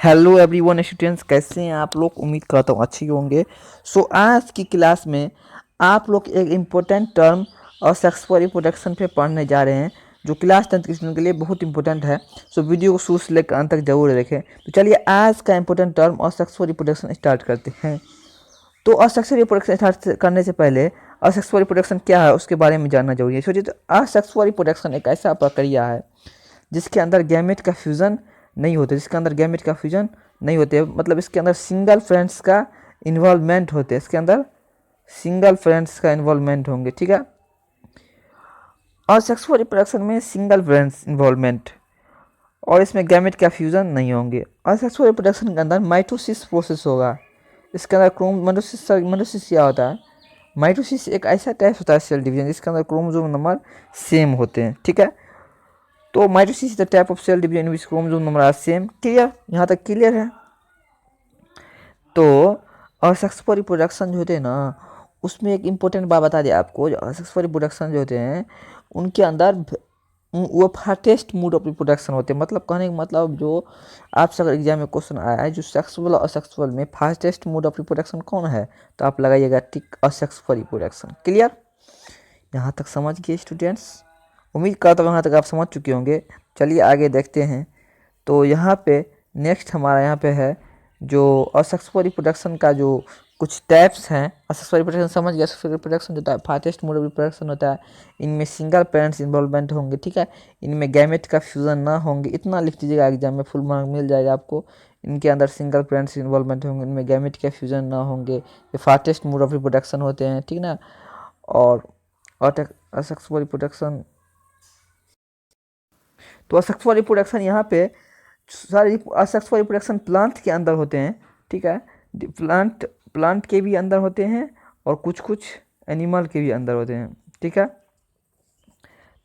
Hello everyone students, कैसे हैं आप लोग। उम्मीद करता हूँ अच्छे होंगे। आज की क्लास में आप लोग एक इम्पोर्टेंट टर्म और सेक्सुअल रिप्रोडक्शन पे पढ़ने जा रहे हैं, जो क्लास 10 के स्टूडेंट के लिए बहुत इंपॉर्टेंट है। वीडियो को शुरू से लेकर अंत तक जरूर देखें। तो चलिए आज का इम्पोर्टेंट टर्म और सेक्सुअल रिप्रोडक्शन स्टार्ट करते हैं। तो असेक्सुअल रिप्रोडक्शन स्टार्ट करने से पहले असेक्सुअल रिप्रोडक्शन क्या है उसके बारे में जानना जरूरी है। सोचिए, तो असेक्सुअल रिप्रोडक्शन एक ऐसा प्रक्रिया है जिसके अंदर गैमेट का फ्यूज़न नहीं होते, मतलब इसके अंदर सिंगल फ्रेंड्स का इन्वॉल्वमेंट होते हैं, इसके अंदर सिंगल फ्रेंड्स का इन्वॉल्वमेंट होंगे, ठीक है। और सेक्सुअल रिप्रोडक्शन में सिंगल फ्रेंड्स इन्वॉल्वमेंट और इसमें गैमेट का फ्यूज़न नहीं होंगे। और सेक्सुअल रिप्रोडक्शन के अंदर माइटोसिस प्रोसेस होगा। इसके अंदर माइटोसिस क्या होता है? माइटोसिस एक ऐसा टाइप होता है सेल डिवीजन जिसके अंदर क्रोमोसोम नंबर सेम होते हैं, ठीक है। तो mitosis is the type of cell division in which chromosome number are same. Clear, यहाँ तक क्लियर है। तो असेक्सुअल रिप्रोडक्शन जो होते हैं ना, उसमें एक इम्पोर्टेंट बात बता दिया आपको। जो असेक्सुअल रिप्रोडक्शन जो होते हैं उनके अंदर वो फास्टेस्ट मोड ऑफ रिप्रोडक्शन होते हैं। मतलब कहने का मतलब, जो आपसे अगर एग्जाम में क्वेश्चन आया है जो सेक्सुअल और असेक्सुअल में फास्टेस्ट मोड ऑफ रिप्रोडक्शन कौन है, तो आप लगाइएगा टिक असेक्सुअल रिप्रोडक्शन। क्लियर, यहाँ तक समझ गए स्टूडेंट्स? उम्मीद करता हूँ यहाँ तक आप समझ चुके होंगे। चलिए आगे देखते हैं। तो यहाँ पे नेक्स्ट हमारा यहाँ पे है जो असेक्सुअल रिप्रोडक्शन का जो कुछ टाइप्स हैं। असेक्सुअल रिप्रोडक्शन समझ गया। असेक्सुअल रिप्रोडक्शन जो फास्टेस्ट मोड ऑफ रिप्रोडक्शन होता है, इनमें सिंगल पेरेंट्स इन्वॉल्वमेंट होंगे, ठीक है। इनमें गैमेट का फ्यूजन ना होंगे, इतना लिख दीजिएगा एग्जाम में, फुल मार्क मिल जाएगा आपको। इनके अंदर सिंगल पेरेंट्स इन्वॉल्वमेंट होंगे, इनमें गैमेट का फ्यूजन ना होंगे, ये फास्टेस्ट मोड ऑफ रिप्रोडक्शन होते हैं, ठीक ना। और असेक्सुअल रिप्रोडक्शन, तो असेक्सुअल रिप्रोडक्शन यहाँ पे सारे असेक्सुअल रिप्रोडक्शन प्लांट के अंदर होते हैं, ठीक है। प्लांट के भी अंदर होते हैं और कुछ कुछ एनिमल के भी अंदर होते हैं, ठीक है।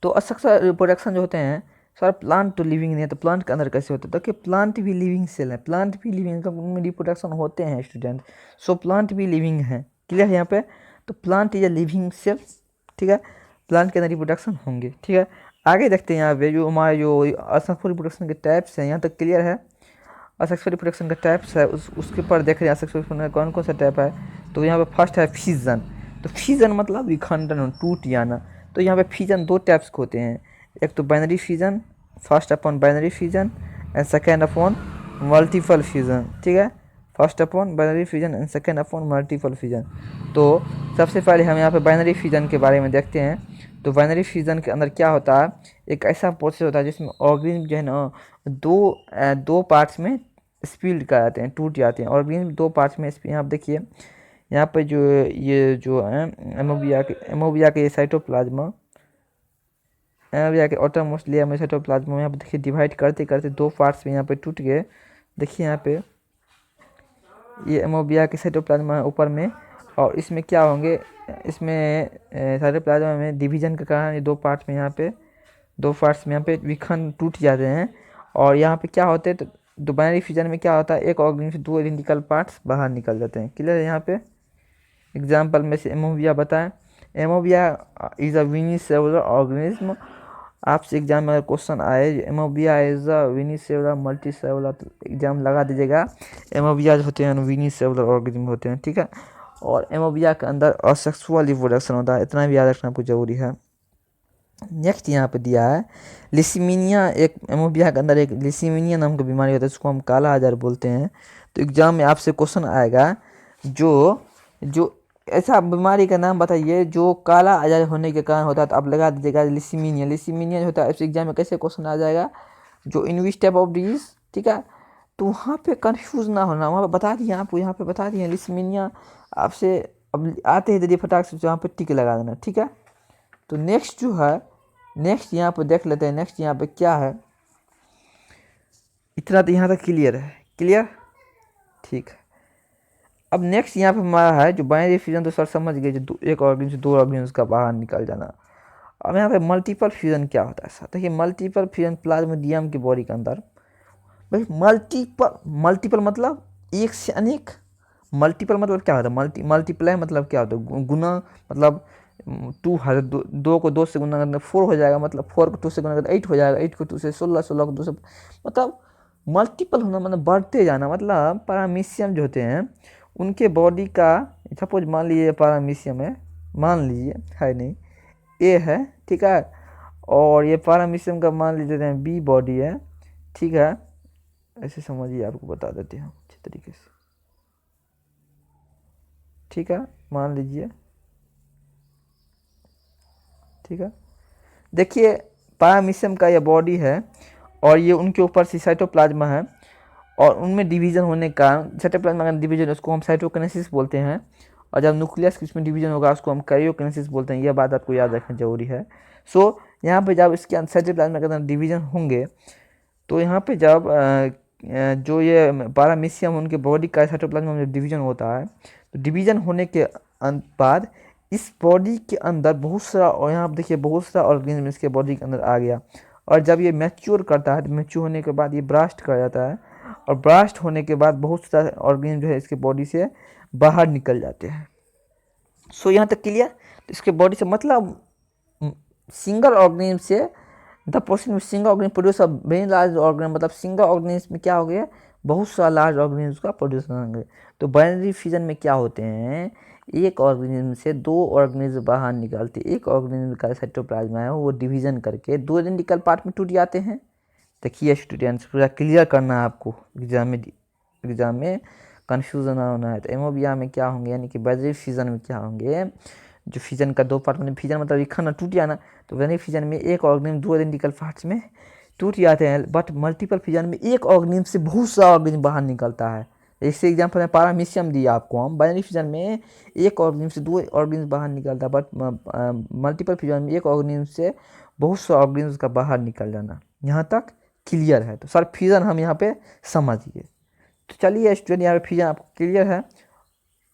तो असेक्सुअल रिप्रोडक्शन जो होते हैं, सर प्लांट तो लिविंग नहीं है, तो प्लांट के अंदर कैसे होते हैं? तो कि प्लांट भी लिविंग सेल है, प्लांट भी लिविंग में रिप्रोडक्शन होते हैं स्टूडेंट। सो प्लांट भी लिविंग है। क्लियर है यहाँ पे? तो plant is a living cell, ठीक है। प्लांट के अंदर रिप्रोडक्शन होंगे, ठीक है। आगे देखते हैं यहाँ पे जो हमारे जो असेक्सुअल रिप्रोडक्शन के टाइप्स हैं, यहाँ तक क्लियर है। असेक्सुअल रिप्रोडक्शन का टाइप्स है उसके ऊपर देख रहे हैं असेक्सुअल रिप्रोडक्शन कौन कौन सा टाइप है। तो यहाँ पे फर्स्ट है फिजन। तो फिजन मतलब विखंडन, टूट जाना। तो यहाँ पे फिजन दो टाइप्स के होते हैं। एक तो binary fission, first upon binary fission and second upon multiple fission, ठीक है। First upon binary fission and second upon multiple fission. तो सबसे पहले हम यहाँ पे बाइनरी फिजन के बारे में देखते हैं। तो बाइनरी फिजन के अंदर क्या होता है, एक ऐसा प्रोसेस होता है जिसमें ऑर्गेनिज्म जो है ना दो पार्ट्स में स्प्लिट कर जाते हैं, टूट जाते हैं। ऑर्गेनिज्म दो पार्ट्स में यहाँ आप देखिए, यहाँ पे जो ये जो है एमोबिया के साइटोप्लाज्मा के ऑटोमोस्ट लेयर में साइटोप्लाज्मा, यहाँ पे देखिए डिवाइड करते करते दो पार्ट्स में यहाँ पे टूट गए। देखिए यहाँ पे ये एमोबिया के साइटोप्लाज्मा ऊपर में, और इसमें क्या होंगे, इसमें साइटोप्लाज्मा में डिवीजन के कारण ये दो पार्ट्स में यहाँ पे विखंड टूट जाते हैं। और यहाँ पे क्या होते हैं, तो बाइनरी फिजन में क्या होता है, एक ऑर्गेनिज्म से दो आइडेंटिकल पार्ट्स बाहर निकल जाते हैं। क्लियर है? यहाँ पे एग्जाम्पल में से एमोबिया बताएं। एमोबिया इज़ अ यूनिसेलुलर ऑर्गेनिज्म। आपसे एग्जाम में अगर क्वेश्चन आए एमोबिया इज़ अ यूनिसेलुलर मल्टीसेलुलर, तो एग्जाम लगा दीजिएगा। एमोबिया जो होते हैं यूनिसेलुलर ऑर्गेनिज्म होते हैं, ठीक है। और एमोबिया के अंदर असेक्सुअल रिप्रोडक्शन होता है, इतना भी याद रखना आपको जरूरी है। नेक्स्ट यहाँ पे दिया है लिसीमिनिया। एक एमोबिया के अंदर एक लिसीमिनिया नाम की बीमारी होता है, उसको हम काला आजार बोलते हैं। तो एग्जाम में आपसे क्वेश्चन आएगा जो जो ऐसा बीमारी का नाम बताइए जो काला आजार होने के कारण होता है, तो आप लगा दीजिएगा लिसीमिनिया। लिसीमिनिया जो होता है एग्जाम में कैसे क्वेश्चन आ जाएगा, जो इन विच टाइप ऑफ डिजीज, ठीक है। तो वहाँ पे कंफ्यूज ना होना, वहाँ पे बता दिए आपको, यहाँ पे बता दिए लिसीमिनिया आपसे। अब आते ही दीजिए फटाक से वहाँ पे टिक लगा देना, ठीक है। तो नेक्स्ट जो है, नेक्स्ट यहाँ पे देख लेते हैं। नेक्स्ट यहाँ पे क्या है, इतना तो यहाँ तक क्लियर है। क्लियर, ठीक है। अब नेक्स्ट यहाँ पे हमारा है जो बाइनरी फ्यूजन, तो सर समझ गए, जो एक ऑर्गेन से दो ऑर्गेन्स का बाहर निकल जाना। अब यहाँ पे मल्टीपल फ्यूजन क्या होता है सर? देखिए मल्टीपल फ्यूजन प्लाज्मोडियम की बॉडी के अंदर, भाई मल्टीपल मल्टीपल मतलब एक से अनेक। मल्टीपल मतलब क्या होता है, मल्टीप्लाई मतलब क्या होता है, गुना, मतलब टू है, दो को दो से गुना करने 4 हो जाएगा, मतलब 4 को 2 से गुना करते 8 हो जाएगा, 8 को 2 से 16, 16 को 2 से, मतलब मल्टीपल होना मतलब बढ़ते जाना, मतलब पैरामीशियम जो होते हैं उनके बॉडी का, सपोज मान लीजिए पैरामीशियम है, मान लीजिए है नहीं, ए है, ठीक है, और ये पैरामीशियम का मान लीजिए बी बॉडी है, ठीक है, ऐसे समझिए, आपको बता देते हैं अच्छे तरीके से, ठीक है, मान लीजिए, ठीक है, देखिए पैरामीशियम का ये बॉडी है और ये उनके ऊपर से साइटोप्लाज्मा है, और उनमें डिवीजन होने का, साइटोप्लाज्मा का डिवीजन उसको हम साइटोकिनेसिस बोलते हैं, और जब न्यूक्लियस इसमें डिवीजन होगा उसको हम कैरियोकिनेसिस बोलते हैं। यह बात आपको याद रखना जरूरी है। सो यहाँ पे जब इसके अंदर साइटोप्लाज्मा के अंदर डिवीजन होंगे, तो यहाँ पे जब जो ये पैरामीशियम उनके बॉडी का साइटोप्लाज्मा में डिवीजन होता है, तो डिवीजन होने के बाद इस बॉडी के अंदर बहुत सारा, और यहाँ पे देखिए बहुत सारा ऑर्गेनिज्म इसके बॉडी के अंदर आ गया, और जब ये मैच्योर करता है, तो मैच्योर होने के बाद ये ब्रास्ट कर जाता है, और ब्रास्ट होने के बाद बहुत सारे ऑर्गेनिज्म जो है इसके बॉडी से बाहर निकल जाते हैं। सो यहाँ तक क्लियर। तो इसके बॉडी से मतलब सिंगल ऑर्गेनिज्म से the process single organism produce a very large organism, मतलब सिंगल ऑर्गेनिज्म में क्या हो गया, बहुत सारा लार्ज ऑर्गेनिज्म का प्रोड्यूस होंगे। तो बाइनरी फिजन में क्या होते हैं, एक ऑर्गेनिज्म से दो ऑर्गेनिज्म बाहर निकलते, एक ऑर्गेनिज्म का साइटोप्लाज्मा है वो डिवीजन करके दो आइडेंटिकल पार्ट में टूट जाते हैं। देखिए स्टूडेंट्स, पूरा क्लियर करना है आपको, एग्जाम में कन्फ्यूजन ना होना है। तो एमोबिया में क्या होंगे, यानी कि बाइनरी फिजन में क्या होंगे, जो फिजन का दो पार्ट में, फिजन मतलब लिखा ना टूट जाना, तो बाइनरी फिजन में एक ऑर्गेनिज्म दो आइडेंटिकल पार्ट्स में टूट जाते हैं, बट मल्टीपल फिजन में एक ऑर्गेनिज्म से बहुत सारा ऑर्गेनिज्म बाहर निकलता है। इससे एग्जाम्पल है पैरामीशियम दिया आपको हम, बाइनरी फिजन में एक ऑर्गेनिज्म से दो ऑर्गेनिज्म बाहर निकलता है, बट मल्टीपल फिजन में एक ऑर्गेनिज्म से बहुत सारा ऑर्गेनिज्म का बाहर निकल जाना। यहाँ तक क्लियर है। तो सर फ्यूजन हम यहाँ पे समझिए। तो चलिए स्टूडेंट, यहाँ पे फ्यूजन आपको क्लियर है,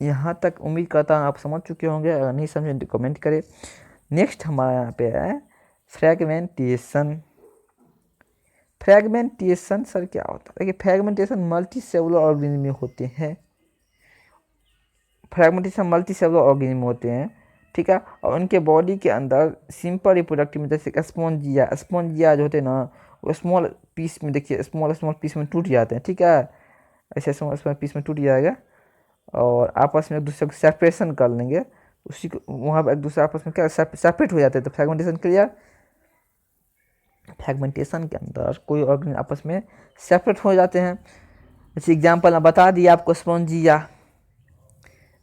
यहाँ तक उम्मीद करता हूँ आप समझ चुके होंगे। अगर नहीं समझे तो कमेंट करें। नेक्स्ट हमारा यहाँ पे है फ्रेगमेंटेशन। फ्रेगमेंटेशन सर क्या होता है, देखिए फ्रेगमेंटेशन मल्टी सेलुलर ऑर्गेनिज्म में होते हैं, फ्रेगमेंटेशन मल्टी सेलुलर ऑर्गेनिज्म होते हैं, ठीक है, और उनके बॉडी के अंदर सिंपल रिप्रोडक्टिव में, जैसे स्पॉन्जिया जो होते हैं ना, वो स्मॉल पीस में, देखिए स्मॉल पीस में टूट जाते हैं, ठीक है, ऐसे स्मॉल पीस में टूट जाएगा, और आपस में एक दूसरे को सेपरेशन कर लेंगे, उसी को वहाँ पर एक दूसरे आपस में क्या सेपरेट हो जाते हैं। तो फ्रेगमेंटेशन क्लियर। फ्रेगमेंटेशन के अंदर कोई ऑर्गेनिज्म आपस में सेपरेट हो जाते हैं, जैसे एग्जाम्पल मैं बता दिया आपको, स्पॉन्जिया।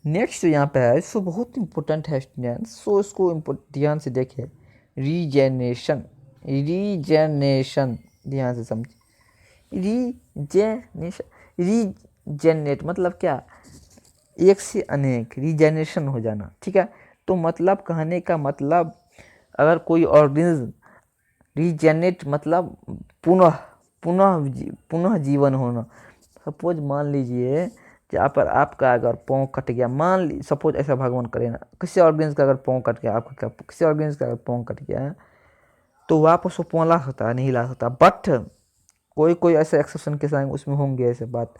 नेक्स्ट यहाँ पे है, सो बहुत इंपॉर्टेंट है स्टूडेंट्स, सो इसको ध्यान से देखें, रीजेनरेशन। ध्यान से समझिए, रीजेनेट मतलब क्या, एक से अनेक, रीजेनरेशन हो जाना, ठीक है। तो मतलब कहने का मतलब, अगर कोई ऑर्गेनिज्म रीजेनेट मतलब पुनः पुनः जीवन होना। सपोज मान लीजिए जहाँ पर आपका अगर पाँव कट गया, मान ली सपोज ऐसा भगवान करे ना, किसी ऑर्गेनिज्म का अगर पाँव कट गया, आपका किसी ऑर्गेनिज्म का अगर पाँव कट गया, तो वापस वो पाँव ला सकता है, नहीं ला सकता, बट कोई कोई ऐसे एक्सेप्शन के साथ उसमें होंगे ऐसे बात।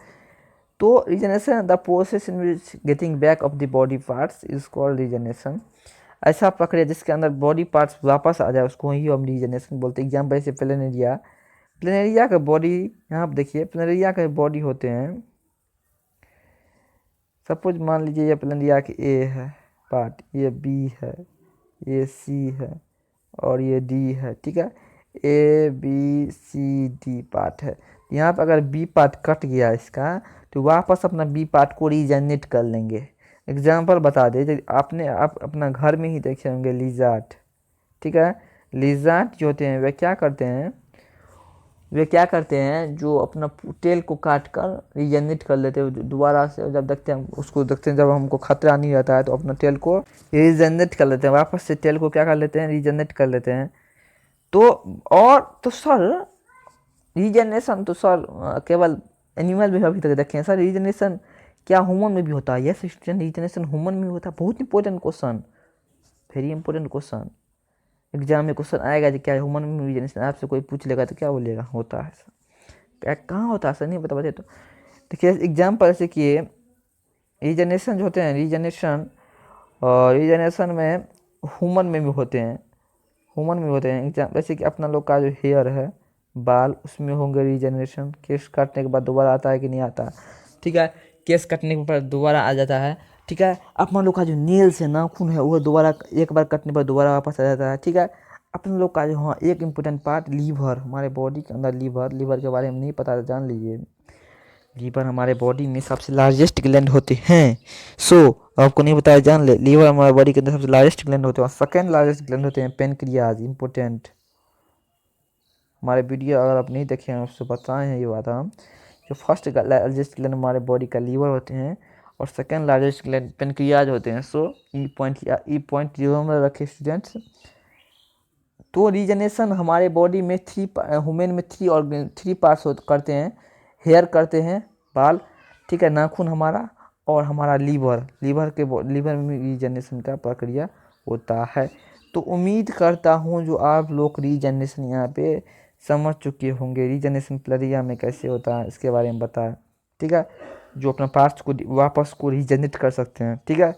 तो regeneration the process in which getting back of the body parts is called regeneration. ऐसा प्रक्रिया जिसके अंदर बॉडी पार्ट्स वापस आ जाए उसको ही हम रीजनरेशन बोलते हैं। एग्जाम्पल जैसे प्लेनेरिया का बॉडी, यहाँ पर देखिए प्लेनेरिया के बॉडी होते हैं, सपोज मान लीजिए ये प्लेनेरिया के ए है पार्ट, ये बी है, ये सी है, और ये डी है, ठीक है, A B C D part है। यहाँ पर अगर बी पार्ट कट गया इसका, तो वापस अपना बी पार्ट को रीजनरेट कर लेंगे। एग्जाम्पल बता दें, आप अपना घर में ही देखे होंगे लिजार्ड, ठीक है, लिजार्ड जो होते हैं वे क्या करते हैं, जो अपना टेल को काट कर रीजनरेट कर लेते हैं दोबारा से। जब देखते हैं जब हमको खतरा नहीं रहता है, तो अपना टेल को रीजनरेट कर लेते हैं, वापस से टेल को क्या कर लेते हैं, रीजनरेट कर लेते हैं। तो सर रीजनरेशन तो सर केवल एनिमल में अभी तक देखें सर, रीजनरेशन क्या ह्यूमन में भी होता है? यस स्टूडेंट, रीजनरेशन ह्यूमन में होता है। बहुत important question, very important question, exam में क्वेश्चन आएगा कि क्या ह्यूमन में रीजनरेशन, आपसे कोई पूछ लेगा तो क्या बोलिएगा, होता है सर। क्या कहाँ होता है सर, नहीं बता। तो देखिए एग्जाम्पल ऐसे किए, रीजनरेशन जो होते हैं, रीजनरेशन में ह्यूमन में भी होते हैं, एग्जाम जैसे कि अपना लोग का जो हेयर है, बाल, उसमें होंगे रीजनरेशन। केस काटने के बाद दोबारा आता है कि नहीं आता, ठीक है। केस कटने के बाद दोबारा आ जाता है, ठीक है। अपन लोग का जो नेल्स है, नाखून है, वो दोबारा एक बार कटने पर दोबारा वापस आ जाता है, ठीक है। अपन लोग का जो, हाँ, एक इम्पोर्टेंट पार्ट लीवर, हमारे बॉडी के अंदर लीवर के बारे में नहीं पता, जान लीजिए। लीवर हमारे बॉडी में सबसे लार्जेस्ट ग्लैंड होते हैं। सो आपको नहीं बताया, जान ले, लीवर हमारे बॉडी के अंदर सबसे लार्जेस्ट ग्लैंड होते हैं, और सेकेंड लार्जेस्ट ग्लैंड होते हैं पेनक्रियाज, इंपॉर्टेंट। हमारे वीडियो अगर आप नहीं देखे हैं, उससे बताए हैं ये बात हम। जो फर्स्ट लार्जेस्ट ग्लैंड हमारे बॉडी का लीवर होते हैं, और सेकेंड लार्जेस्ट ग्लैंड पेनक्रियाज होते हैं। सो ई पॉइंट जीरो में रखे स्टूडेंट्स। तो रीजनेशन हमारे बॉडी में ह्यूमन में थ्री पार्ट्स करते हैं। हेयर करते हैं, बाल, ठीक है, नाखून हमारा, और हमारा लीवर में रीजनेशन का प्रक्रिया होता है। तो उम्मीद करता हूँ जो आप लोग रीजनेशन यहाँ पे समझ चुके होंगे, रीजनेशन प्रक्रिया में कैसे होता है इसके बारे में बताया, ठीक है। जो अपना पास्ट को वापस को रीजनरेट कर सकते हैं, ठीक है।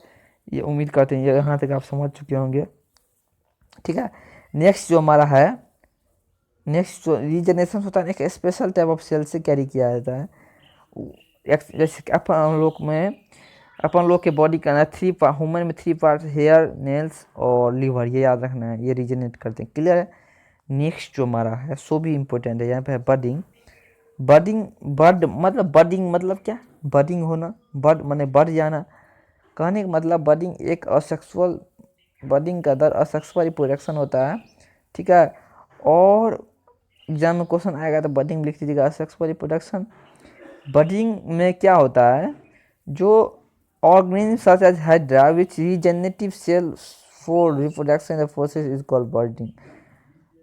ये उम्मीद करते हैं यहाँ तक आप समझ चुके होंगे, ठीक है। नेक्स्ट जो हमारा है, नेक्स्ट जो रीजनरेशन होता है, एक स्पेशल टाइप ऑफ सेल से कैरी किया जाता है। जैसे कि अपन लोग के बॉडी के अंदर ह्यूमन में थ्री पार्ट, हेयर, नेल्स और लीवर, ये याद रखना है, ये रीजनरेट करते हैं, क्लियर है। नेक्स्ट जो हमारा है सो भी इम्पोर्टेंट है, यहाँ पे है बडिंग। बडिंग मतलब क्या, बडिंग होना, बड माने बढ़ जाना। कहने का मतलब बडिंग का दर असेक्सुअल रिप्रोडक्शन होता है, ठीक है। और एग्जाम में क्वेश्चन आएगा तो बडिंग लिख दीजिएगा, असेक्सुअल रिप्रोडक्शन। बडिंग में क्या होता है, जो organism such as hydra which regenerative cell for reproduction process is called budding.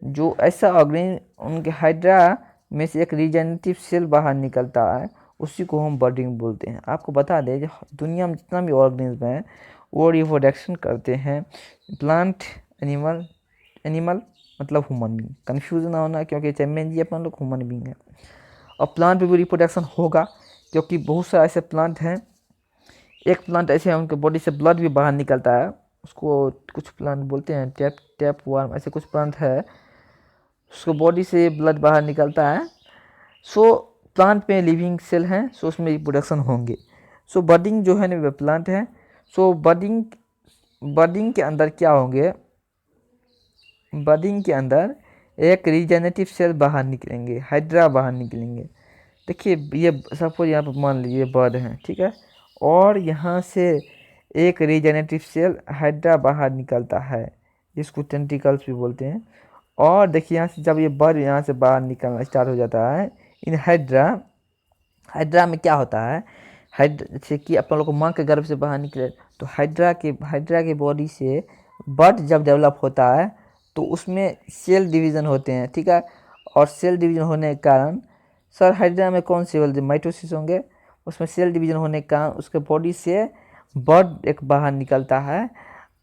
जो ऐसा ऑर्गेनिज्म, उनके हाइड्रा में से एक रीजेनरेटिव सेल बाहर निकलता है, उसी को हम बडिंग बोलते हैं। आपको बता दें जो दुनिया में जितना भी ऑर्गेनिज्म है वो रिप्रोडक्शन करते हैं, प्लांट, एनिमल मतलब ह्यूमन बींग, कन्फ्यूज ना होना, क्योंकि चैम्पियन जी अपन लोग ह्यूमन बींग है। और प्लांट पे भी रिप्रोडक्शन होगा, क्योंकि बहुत सारे ऐसे प्लांट हैं, एक प्लांट ऐसे हैं उनके बॉडी से ब्लड भी बाहर निकलता है, उसको कुछ प्लांट बोलते हैं टैप वार्म, ऐसे कुछ प्लांट है, उसको बॉडी से ब्लड बाहर निकलता है। सो प्लांट में लिविंग सेल हैं, सो उसमें रिप्रोडक्शन होंगे। सो बडिंग जो है ना वह प्लांट है। सो बडिंग के अंदर क्या होंगे, बडिंग के अंदर एक रीजेनरेटिव सेल बाहर निकलेंगे, हाइड्रा बाहर निकलेंगे। देखिए ये सपोज यहाँ पर मान लीजिए बर्ड है, ठीक है, और यहाँ से एक रीजेनरेटिव सेल हाइड्रा बाहर निकलता है, जिसको टेंटिकल्स भी बोलते हैं। और देखिए यहाँ से जब ये बर्ड यहाँ से बाहर निकलना स्टार्ट हो जाता है, इन हाइड्रा में क्या होता है, जैसे कि अपन लोग को माँ के गर्भ से बाहर निकले, तो हाइड्रा के बॉडी से बर्ड जब डेवलप होता है तो उसमें सेल डिवीज़न होते हैं, ठीक है। और सेल डिवीज़न होने के कारण, सर हाइड्रा में कौन से बोलते, माइटोसिस होंगे, उसमें सेल डिवीज़न होने के कारण उसके बॉडी से बर्ड एक बाहर निकलता है।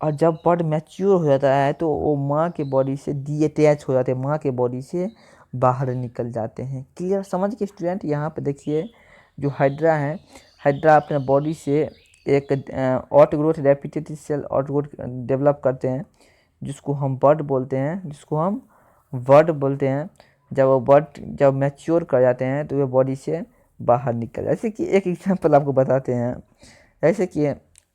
और जब बर्ड मैच्योर हो जाता है तो वो माँ के बॉडी से डीअटैच हो जाते हैं, माँ के बॉडी से बाहर निकल जाते हैं। क्लियर, समझ के स्टूडेंट। यहाँ पे देखिए जो हाइड्रा है, हाइड्रा अपने बॉडी से एक outgrowth repetitive cell outgrowth develop करते हैं, जिसको हम बर्ड बोलते हैं। जब वो बर्ड जब मैच्योर कर जाते हैं तो वे बॉडी से बाहर निकल, जैसे कि एक एग्जांपल आपको बताते हैं। जैसे कि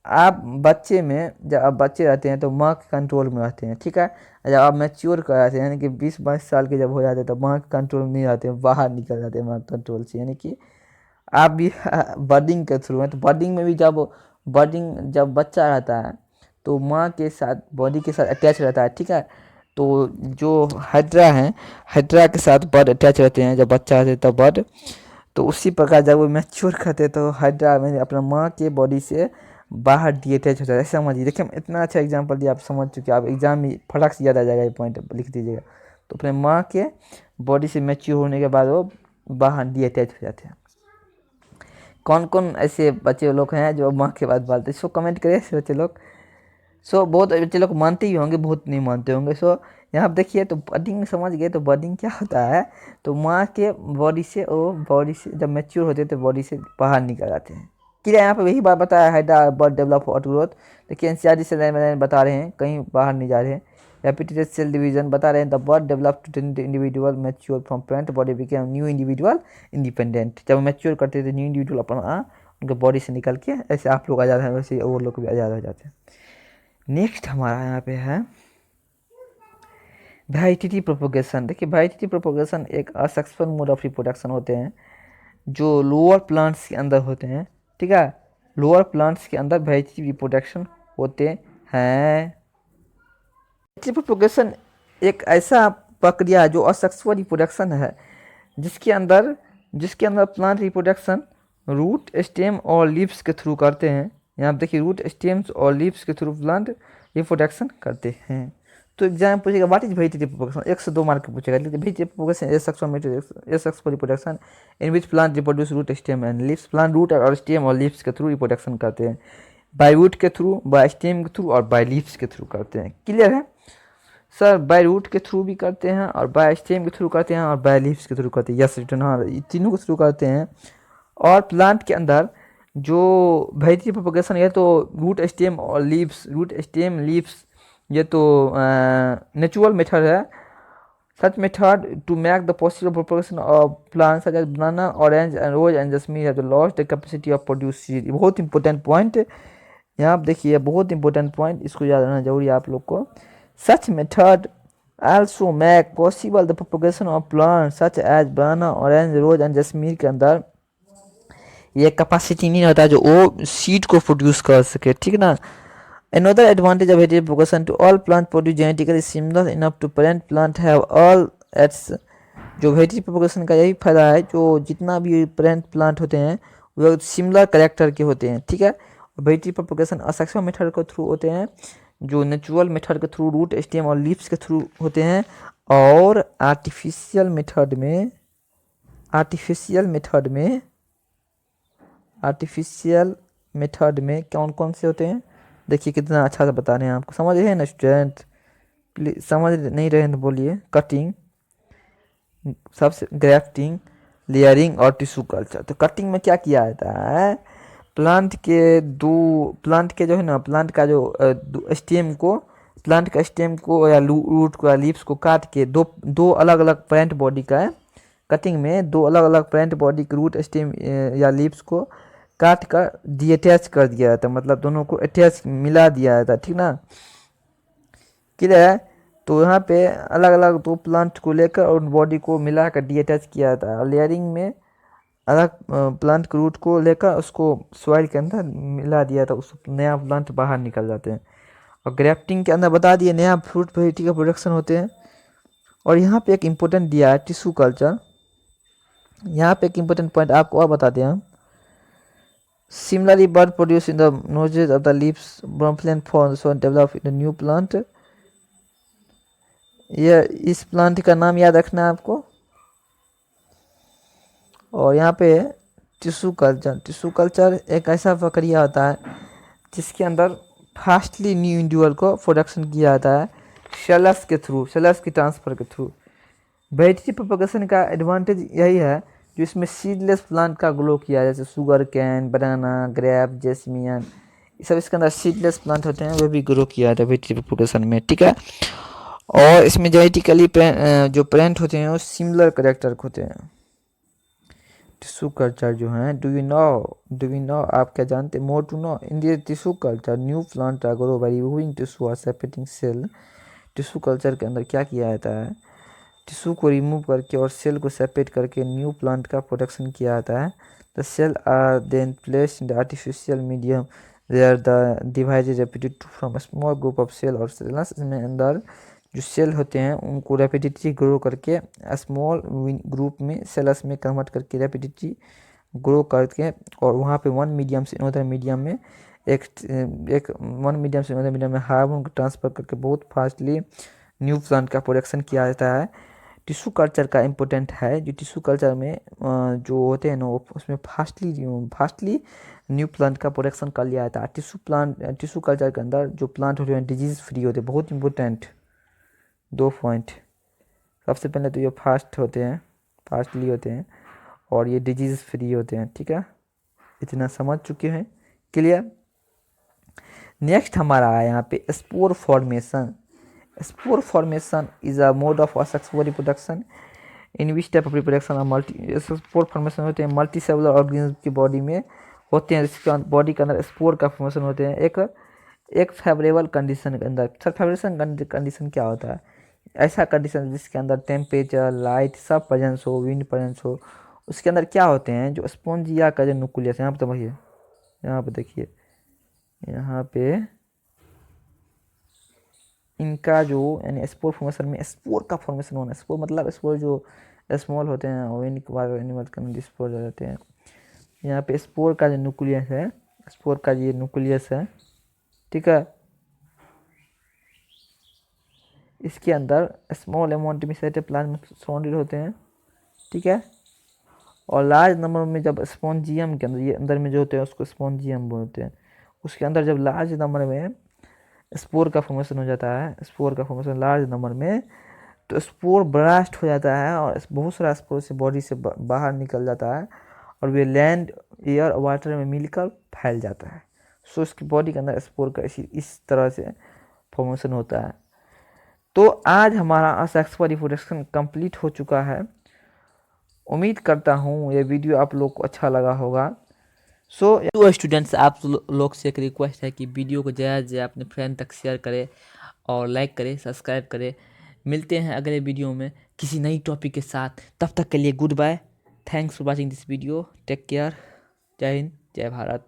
आप बच्चे में, जब आप बच्चे रहते हैं तो माँ के कंट्रोल में रहते हैं, ठीक है। जब आप मैच्योर कर जाते हैं, यानी कि 20-22 साल के जब हो जाते हैं, तो माँ के कंट्रोल में नहीं रहते हैं, बाहर निकल जाते हैं माँ के कंट्रोल से, यानी कि आप भी बर्डिंग के थ्रू हैं। तो बर्डिंग में भी जब बच्चा रहता है तो माँ के साथ, बॉडी के साथ अटैच रहता है, ठीक है। तो जो हाइड्रा है, हाइड्रा के साथ बर्ड अटैच रहते हैं जब बच्चा रहता है तब बर्ड। तो उसी प्रकार जब वो मैच्योर करते हैं तो हाइड्रा में अपना माँ के बॉडी से बाहर डीअटैच होता है, ऐसे समझिए। देखिए इतना अच्छा एग्जांपल दिया, आप समझ चुके, आप एग्जाम में फटाक से याद आ जाएगा, ये पॉइंट लिख दीजिएगा। तो अपने माँ के बॉडी से मैच्योर होने के बाद वो बाहर डीअटैच हो जाते हैं। कौन कौन ऐसे बच्चे लोग हैं जो माँ के बाद पालते हैं, सो कमेंट करें ऐसे बच्चे लोग। सो बहुत बच्चे लोग मानते ही होंगे, बहुत नहीं मानते होंगे। सो यहाँ आप देखिए, तो बडिंग समझ गए, तो बडिंग क्या होता है, तो माँ के बॉडी से जब मैच्योर होते हैं तो बॉडी से बाहर निकल जाते हैं। क्लियर, यहाँ पे वही बात बताया, हाइड्रा बर्ड डेवलप आउटग्रोथ। देखिए एनसीईआरटी से लाइन बता रहे हैं, कहीं बाहर नहीं जा रहे हैं, रेपिटेड सेल डिवीजन बता रहे हैं, the bird develop to individual mature from parent body became new individual independent. जब मैच्योर करते थे न्यू इंडिविजुअल अपना उनके बॉडी से निकल के, ऐसे आप लोग आज़ाद हैं वैसे वो लोग भी आज़ाद हो जाते हैं। नेक्स्ट हमारा यहाँ पे है वाइटिटी प्रोपोगेशन। देखिए वाइटिटी प्रोपोगेशन एक असक्सेसफुल मोड ऑफ रिप्रोडक्शन होते हैं जो लोअर प्लांट्स के अंदर होते हैं, ठीक है, लोअर प्लांट्स के अंदर वाइटिटी रिप्रोडक्शन होते हैं। प्रोपोगेशन एक ऐसा प्रक्रिया है जो असक्सेसफुल रिप्रोडक्शन है जिसके अंदर प्लांट रिप्रोडक्शन रूट स्टेम और लीव्स के थ्रू करते हैं। यहाँ पे देखिए रूट स्टेम्स और लीव्स के थ्रू प्लांट रिप्रोडक्शन करते हैं। तो एग्जाम पूछेगा व्हाट इज वेजिटेटिव प्रोपोगेशन, 1 से 2 मार्क पूछेगा। Vegetative propagation is successful reproduction in which plant reproduce root stem and leaves. Plant root और स्टेम और लीव्स के थ्रू रिप्रोडक्शन करते हैं, बाय रूट के थ्रू, बाय स्टेम के थ्रू और बाय लीव्स के थ्रू करते हैं। क्लियर है सर? बाय रूट के थ्रू भी करते हैं और बाय स्टेम के थ्रू करते हैं और बाय लीव्स के थ्रू करते हैं। यस रिटर्न, हाँ तीनों के थ्रू करते हैं। और प्लांट के अंदर जो वेजिटेटिव प्रोपोगेशन है तो रूट स्टेम और लीव्स, रूट स्टेम लीव्स ये तो नेचुरल मेथड है। Such method to make the possible propagation of plants such as banana, orange and rose and jasmine have lost the capacity of produce seed. बहुत important point यहाँ आप देखिए, बहुत important point, इसको याद रखना जरूरी है आप लोग को। सच method also make possible the propagation of plants such as banana, orange, rose and jasmine के अंदर ये कैपेसिटी नहीं होता जो वो सीड को प्रोड्यूस कर सके, ठीक ना। Another advantage of vegetable propagation to all plant produce genetically similar enough to parent plant have all its। जो वेजिटेटिव प्रोपोगेशन का यही फायदा है, जो जितना भी पेरेंट प्लांट होते हैं वो सिमिलर कैरेक्टर के होते हैं, ठीक है। वेजिटेटिव प्रोपोगेशन असक्सेसफुल मेथड के थ्रू होते हैं जो नेचुरल मेथड के थ्रू रूट स्टेम और लीव्स के थ्रू होते हैं। और आर्टिफिशियल मेथड में कौन कौन से होते हैं, देखिए कितना अच्छा से बता रहे हैं आपको, समझ रहे हैं ना स्टूडेंट? प्लीज समझ नहीं रहे हैं तो बोलिए। कटिंग, सबसे ग्राफ्टिंग, लेयरिंग और टिश्यू कल्चर। तो कटिंग में क्या किया जाता है, प्लांट के जो है ना, प्लांट का जो स्टेम को, प्लांट का स्टेम को या रूट को या लीव्स को काट के दो अलग अलग प्लांट बॉडी का है, कटिंग में दो अलग अलग प्लांट बॉडी के रूट स्टेम या लीव्स को काट कर डीअटैच कर दिया जाता है, मतलब दोनों को अटैच मिला दिया जाता है, ठीक ना। क्लियर है? तो यहाँ पे अलग अलग दो प्लांट को लेकर और बॉडी को मिलाकर डीअटैच किया जाता है। और लेयरिंग में अलग प्लांट के रूट को लेकर उसको सॉइल के अंदर मिला दिया था, उस नया प्लांट बाहर निकल जाते हैं। और ग्राफ्टिंग के अंदर बता दिए नया फ्रूट वेराइटी का प्रोडक्शन होते हैं। और यहाँ पे एक इम्पोर्टेंट दिया है टिश्यू कल्चर। यहाँ पे एक इम्पोर्टेंट पॉइंट आपको और बता दें हम, similarly bird produce in the nodes of the leaves ब्रॉम्फलेन form so develop in new plant. ये इस प्लांट का नाम याद रखना है आपको। और यहाँ पे टिश्यू कल्चर एक ऐसा प्रक्रिया होता है जिसके अंदर फास्टली न्यू इंडिविजुअल को प्रोडक्शन किया जाता है सेलस की ट्रांसफर के थ्रू। वेजिटेटिव प्रोपोगेशन का एडवांटेज यही है जो इसमें सीडलेस प्लांट का ग्रो किया है, जैसे शुगर कैन, बनाना, ग्रेप, जैस्मिन, ये सब इसके अंदर सीडलेस प्लांट होते हैं, वो भी ग्रो किया जाता है वेजिटेटिव प्रोपोगेशन में, ठीक है। और इसमें जेनेटिकली जो प्लांट होते हैं वो सिमिलर कैरेक्टर होते हैं। टिश्यू कल्चर जो है, डू यू नो आप क्या जानते, more to know in the tissue culture new plant are grow by removing tissue और सेपरेटिंग सेल। टिश्यू कल्चर के अंदर क्या किया जाता है, टिश्यू को रिमूव करके और सेल को सेपरेट करके न्यू प्लांट का प्रोडक्शन किया जाता है। The cell are then placed in the artificial medium where the divided repeated from a small group of cell और सेल्स। इसमें अंदर जो सेल होते हैं उनको रेपिडिटी ग्रो करके स्मॉल ग्रुप में सेल्स में कन्वर्ट करके रेपिडिटी ग्रो करके, और वहाँ पे वन मीडियम से अनदर मीडियम में वन मीडियम से अनदर मीडियम में हार्मोन को ट्रांसफर करके बहुत फास्टली न्यू प्लांट का प्रोडक्शन किया जाता है। टिश्यू कल्चर का इम्पोर्टेंट है, जो टिश्यू कल्चर में जो होते हैं ना उसमें फास्टली न्यू प्लांट का प्रोडक्शन कर लिया जाता है। टिश्यू कल्चर के अंदर जो प्लांट होते हैं डिजीज़ फ्री होते हैं, बहुत इंपॉर्टेंट 2 पॉइंट। सबसे पहले तो ये फास्टली होते हैं और ये डिजीज़ फ्री होते हैं, ठीक है। इतना समझ चुके हैं, क्लियर। नेक्स्ट हमारा है यहाँ पे spore formation. Spore formation is a mode of asexual reproduction in which type of reproduction multi spore formation होते हैं मल्टी सेलुलर ऑर्गेनिज्म की बॉडी में होते हैं, जिसके बॉडी के अंदर स्पोर का फॉर्मेशन होते हैं एक फेवरेबल कंडीशन के अंदर। सर फेवरेबल कंडीशन क्या होता है? ऐसा कंडीशन जिसके अंदर टेम्परेचर, लाइट सब प्रेजेंस हो, विंड प्रेजेंस हो। उसके अंदर क्या होते हैं, जो स्पॉन्जिया का जो न्यूक्लियस, यहाँ पे तो भैया यहाँ पे देखिए, यहाँ पे इनका जो यानी स्पोर फॉर्मेशन में स्पोर का फॉर्मेशन होना, स्पोर मतलब स्पोर जो स्मॉल होते हैं वो एनिमल के अंदर स्पोर रहते हैं। यहाँ पे स्पोर का जो न्यूक्लियस है, स्पोर का ये न्यूक्लियस है, ठीक है। इसके अंदर स्मॉल अमाउंट में साइटोप्लाज्म सराउंडेड होते हैं, ठीक है। और लार्ज नंबर में जब स्पॉन्जियम के अंदर, ये अंदर में जो होते हैं उसको स्पॉन्जियम बोलते हैं, उसके अंदर जब लार्ज नंबर में स्पोर का फॉर्मेशन हो जाता है, स्पोर का फॉर्मेशन लार्ज नंबर में, तो स्पोर ब्लास्ट हो जाता है और बहुत सारा स्पोर से बॉडी से बाहर निकल जाता है और वे लैंड, एयर और वाटर में मिलकर फैल जाता है। सो इसकी बॉडी के अंदर स्पोर का इस तरह से फॉर्मेशन होता है। तो आज हमारा असेक्सुअल रिप्रोडक्शन कंप्लीट हो चुका है। उम्मीद करता हूँ ये वीडियो आप लोग को अच्छा लगा होगा। तो स्टूडेंट्स, आप लोग से एक रिक्वेस्ट है कि वीडियो को ज़्यादा से ज़्यादा अपने फ्रेंड तक शेयर करें और लाइक करें, सब्सक्राइब करें। मिलते हैं अगले वीडियो में किसी नई टॉपिक के साथ। तब तक के लिए goodbye. Thanks for watching this video. Take care. जय हिंद, जय भारत।